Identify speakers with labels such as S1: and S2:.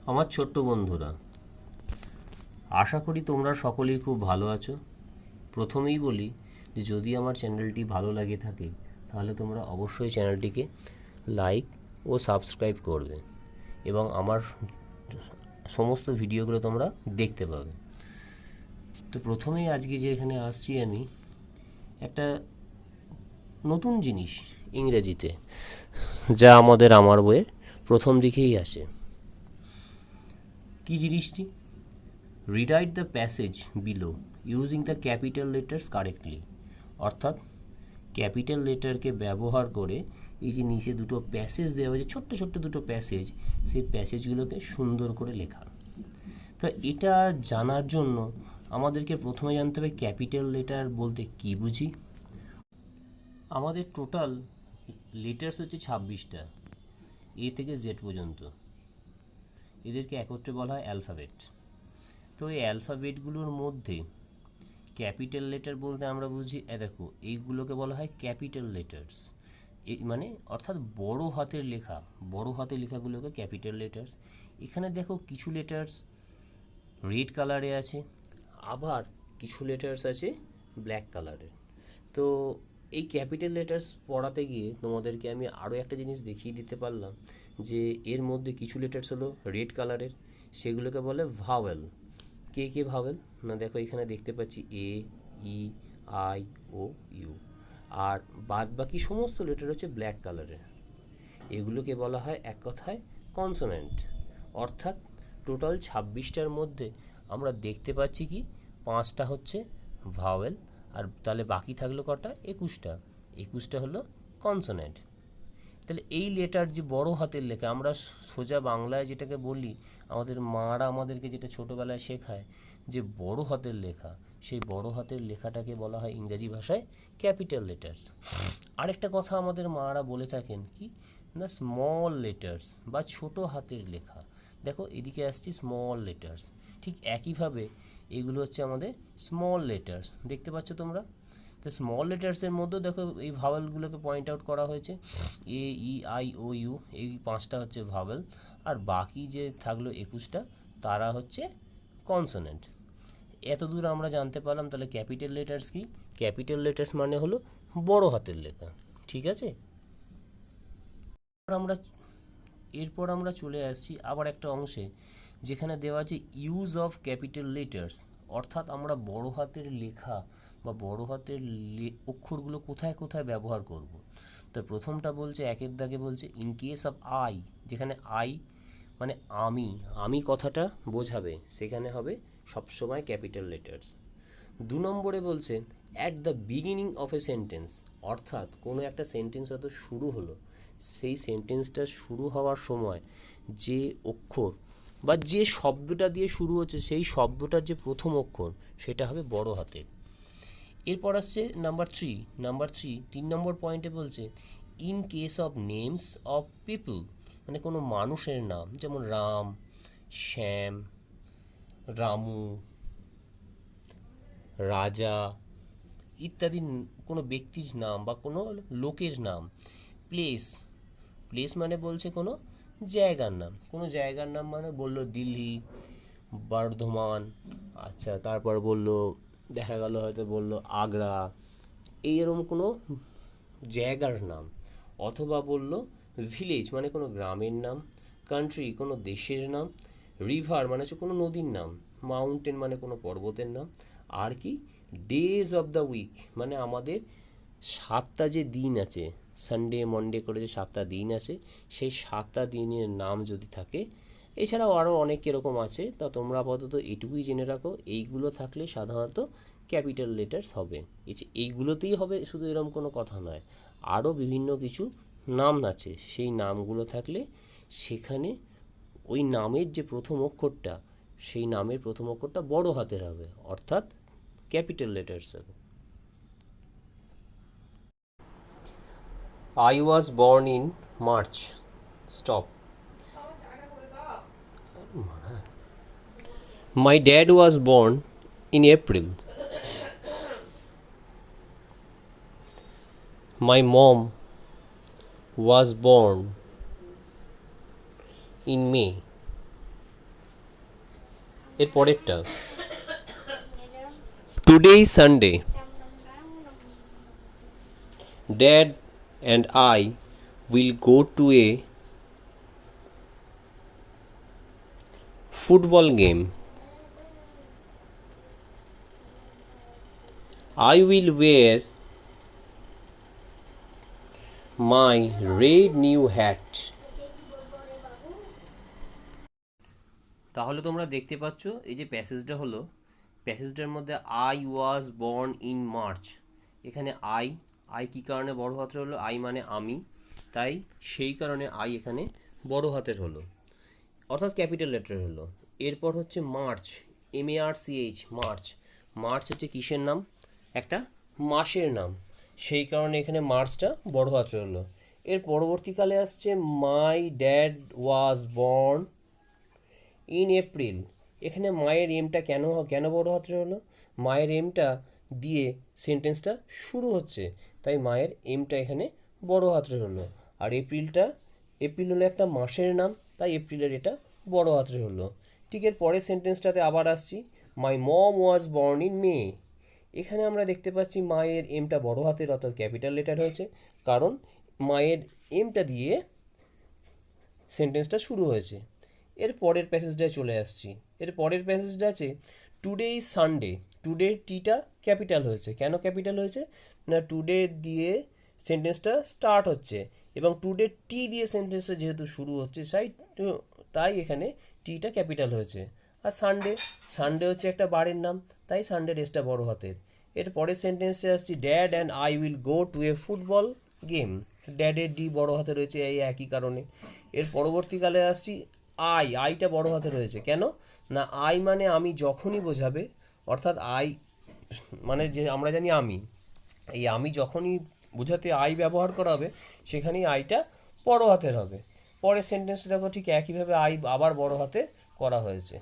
S1: আমার ছোট্ট বন্ধুরা, আশা করি তোমরা সকলেই খুব ভালো আছো। প্রথমেই বলি যে যদি আমার চ্যানেলটি ভালো লাগে থাকে তাহলে তোমরা অবশ্যই চ্যানেলটিকে লাইক ও সাবস্ক্রাইব করবে এবং আমার সমস্ত ভিডিওগুলো তোমরা দেখতে পাবে। তো প্রথমেই আজকে যে এখানে আসছি আমি একটা নতুন জিনিস ইংরেজিতে, যা আমার বইয়ের প্রথম দিকেই আসে। কি জিনিসটি? Rewrite the passage below using the capital letters correctly. অর্থাৎ ক্যাপিটাল লেটারকে ব্যবহার করে এই যে নিচে দুটো প্যাসেজ দেওয়া হয়েছে, ছোট্ট ছোট্ট দুটো প্যাসেজ, সেই প্যাসেজগুলোকে সুন্দর করে লেখা। তা এটা জানার জন্য আমাদেরকে প্রথমে জানতে হবে ক্যাপিটাল লেটার বলতে কী বুঝি। আমাদের টোটাল লেটার্স হচ্ছে 26টা, এ থেকে জেড পর্যন্ত। এদেরকে একত্রে বলা হয় অ্যালফাবেট। তো এই অ্যালফাবেটগুলোর মধ্যে ক্যাপিটাল লেটার বলতে আমরা বুঝি, দেখো এইগুলোকে বলা হয় ক্যাপিটাল লেটার্স। মানে অর্থাৎ বড় হাতের লেখা, বড় হাতের লেখাগুলোকে ক্যাপিটাল লেটার্স। এখানে দেখো কিছু লেটার্স রেড কালারে আছে, আবার কিছু লেটার্স আছে ব্ল্যাক কালারের। তো এই ক্যাপিটাল লেটার্স পড়াতে গিয়ে তোমাদেরকে আমি আরও একটা জিনিস দেখিয়ে দিতে পারলাম যে এর মধ্যে কিছু লেটার্স হলো রেড কালারের, সেগুলোকে বলে ভাওয়েল। কে কে ভাওয়েল? না দেখো এখানে দেখতে পাচ্ছি এ, ই, আই, ও, ইউ। আর বাদ বাকি সমস্ত লেটার হচ্ছে ব্ল্যাক কালারের। এগুলোকে বলা হয় এক কথায় কনসোনেন্ট। অর্থাৎ টোটাল 26টার মধ্যে আমরা দেখতে পাচ্ছি কি 5টা হচ্ছে ভাওয়েল, আর তাহলে বাকি থাকলো কটা? 21টা। 21টা হলো কনসোনেন্ট। তাহলে এই লেটার যে বড় হাতের লেখা, আমরা সোজা বাংলায় যেটাকে বলি, আমাদের মারা আমাদেরকে যেটা ছোটোবেলায় শেখায় যে বড় হাতের লেখা, সেই বড় হাতের লেখাটাকে বলা হয় ইংরেজি ভাষায় ক্যাপিটাল লেটার্স। আরেকটা কথা আমাদের মারা বলে থাকেন কি না, স্মল লেটার্স বা ছোট হাতের লেখা। দেখো এদিকে আসছি স্মল লেটার্স, ঠিক একইভাবে এগুলো হচ্ছে আমাদের স্মল লেটার্স। দেখতে পাচ্ছ তোমরা? তো স্মল লেটার্সের মধ্যেও দেখো এই ভাওয়েলগুলোকে পয়েন্ট আউট করা হয়েছে, এ, ই, আই, ও, ইউ। এই 5টা হচ্ছে ভাওয়েল, আর বাকি যে থাকলো 21টা তারা হচ্ছে কনসোনেন্ট। এত দূর আমরা জানতে পারলাম। তাহলে ক্যাপিটাল লেটার্স কি? ক্যাপিটাল লেটার্স মানে হলো বড় হাতের লেখা। ঠিক আছে? আমরা এরপর আমরা চলে আসছি আবার একটা অংশে যেখানে দেওয়া আছে ইউজ অফ ক্যাপিটাল লেটার্স। অর্থাৎ আমরা বড় হাতের লেখা বা বড় হাতের অক্ষরগুলো কোথায় কোথায় ব্যবহার করব। তো প্রথমটা বলছে, একের দাগে বলছে ইন কেস অফ আই, যেখানে আই মানে আমি, আমি কথাটা বোঝাবে, সেখানে হবে সবসময় ক্যাপিটাল লেটার্স। 2 নম্বরে বলছে at the beginning of a sentence. অর্থাৎ কোনো একটা সেন্টেন্স হয়তো শুরু হলো, সেই সেন্টেন্সটা শুরু হওয়ার সময় যে অক্ষর বা যে শব্দটা দিয়ে শুরু হচ্ছে, সেই শব্দটার যে প্রথম অক্ষর সেটা হবে বড় হাতের। এরপর আসছে নাম্বার থ্রি 3 নম্বর পয়েন্টে বলছে in case of names of people, মানে কোনো মানুষের নাম, যেমন রাম, শ্যাম, রামু, রাজা ইত্যাদি, কোনো ব্যক্তির নাম বা কোনো লোকের নাম। প্লেস, প্লেস মানে বলছে কোনো জায়গার নাম, কোনো জায়গার নাম মানে বললো দিল্লি, বর্ধমান, আচ্ছা তারপর বললো, দেখা গেল হয়তো বললো আগ্রা, এইরকম কোনো জায়গার নাম। অথবা বলল ভিলেজ মানে কোনো গ্রামের নাম, কান্ট্রি কোনো দেশের নাম, রিভার মানে হচ্ছে কোনো নদীর নাম, মাউন্টেন মানে কোনো পর্বতের নাম। আর কি ডেজ অফ দ্য উইক মানে আমাদের 7টা যে দিন আছে, সানডে মনডে করে যে 7টা দিন আছে, সেই 7টা দিনের নাম যদি থাকে। এছাড়াও আরও অনেক এরকম আছে, তা তোমরা আপাতত এটুকুই জেনে রাখো, এইগুলো থাকলে সাধারণত ক্যাপিটাল লেটার্স হবে। এইগুলোতেই হবে শুধু এরকম কোনো কথা নয়, আরও বিভিন্ন কিছু নাম আছে, সেই নামগুলো থাকলে সেখানে ওই নামের যে প্রথম অক্ষরটা, সেই নামের প্রথম অক্ষরটা বড় হাতের হবে, অর্থাৎ ক্যাপিটাল লেটার্স হবে। I was born in March. Stop. My dad was born in April. My mom was born in May. এর পরেরটা, today is Sunday, dad and I will go to a football game, I will wear my red new hat. তাহলে তোমরা দেখতে পাচ্ছ এই যে প্যাসেজটা হলো, প্যাসেজটার মধ্যে I was born in March, এখানে আই কী কারণে বড় হাতের হলো, আই মানে আমি, তাই সেই কারণে আই এখানে বড় হাতের হলো, অর্থাৎ ক্যাপিটাল লেটার হলো। এরপর হচ্ছে মার্চ, MARCH, মার্চ, মার্চ হচ্ছে কিসের নাম, একটা মাসের নাম, সেই কারণে এখানে মার্চটা বড় হাতের হলো। এর পরবর্তীকালে আসছে my dad was born in April, এখানে মায়ের এমটা কেন বড় হাতের হলো, মায়ের এমটা দিয়ে সেন্টেন্সটা শুরু হচ্ছে, তাই মায়ের এমটা এখানে বড় হাতের হলো। আর এপ্রিল হলো একটা মাসের নাম, তাই এপ্রিলের এটা বড় হাতের হলো। ঠিক এর পরের সেন্টেন্সটাতে আবার আসছি, মাই মম ওয়াজ বর্ন ইন মে, এখানে আমরা দেখতে পাচ্ছি মায়ের এমটা বড় হাতের অর্থাৎ ক্যাপিটাল লেটার হয়েছে, কারণ মায়ের এমটা দিয়ে সেন্টেন্সটা শুরু হয়েছে। এর পরের প্যাসেজটায় চলে আসছি, এর পরের প্যাসেজটা আছে টুডে ইজ সানডে, টুডে টিটা ক্যাপিটাল হয়েছে, কেন ক্যাপিটাল হয়েছে না টুডে দিয়ে সেন্টেন্সটা স্টার্ট হচ্ছে এবং টুডে টি দিয়ে সেন্টেন্সটা যেহেতু শুরু হচ্ছে তাই এখানে টিটা ক্যাপিটাল হয়েছে। আর সানডে হচ্ছে একটা বারের নাম, তাই সানডে রেসটা বড় হাতের। এর পরের সেন্টেন্সে আসছি dad and I will go to a football game, ড্যাডের ডি বড় হাতে রয়েছে এই একই কারণে। এর পরবর্তীকালে আসছি আইটা বড় হাতে রয়েছে কেন না আই মানে আমি যখনই বোঝাবে, অর্থাৎ আই মানে যে আমরা জানি আমি যখনই বোঝাতে আই ব্যবহার করা হবে সেখানেই আইটা বড় হাতের হবে। পরের সেন্টেন্সটা দেখো ঠিক একইভাবে আই আবার বড় হাতে করা হয়েছে।